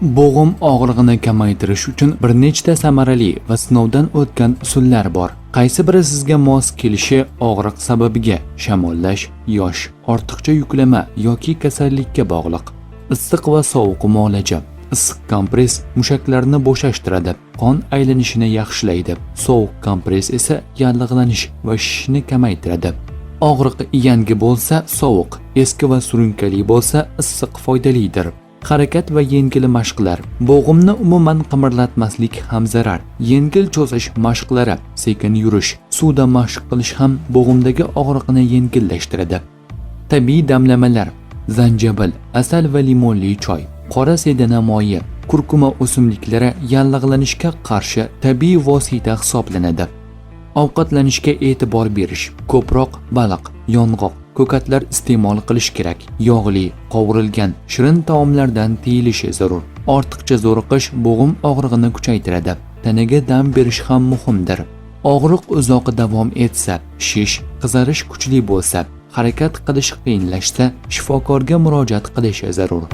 Bo'g'im og'rig'ini kamaytirish uchun bir nechta samarali va sinovdan o'tgan usullar bor. Qaysi biri sizga mos kelishi og'riq sababiga, shamollash, yosh, ortiqcha yuklama yoki kasallikka bog'liq. Issiq va sovuq muolaja. Issiq kompress mushaklarni bo'shashtiradi, qon aylanishini yaxshilaydi. Sovuq kompress esa yallig'lanish va shishni kamaytiradi. Og'riq yangi bo'lsa sovuq, eski va surunkali bo'lsa issiq foydalidir. Harakat va yengil mashqlar. Bo'g'imni umuman qimirlatmaslik ham zarar. Yengil cho'zish mashqlari, sekin yurish, suvda mashq qilish ham bo'g'imdagi og'riqni yengillashtiradi. Tabiiy damlamalar. Zanjabil, asal va limonli choy, qora sedana moyi, kurkuma o'simliklari yallig'lanishga qarshi tabiiy vosita hisoblanadi. Ovqatlanishga e'tibor berish. Ko'proq baliq, yong'oq, ko'katlar iste'mol qilish kerak. Yog'li, qovurilgan, shirin taomlardan tiyilishi zarur. Ortiqcha zo'riqish bo'g'im og'rig'ini kuchaytiradi. Tanaga dam berish ham muhimdir. Og'riq uzoq davom etsa, shish, qizarish kuchli bo'lsa, harakat qilish qiyinlashsa, shifokorga murojaat qilish zarur.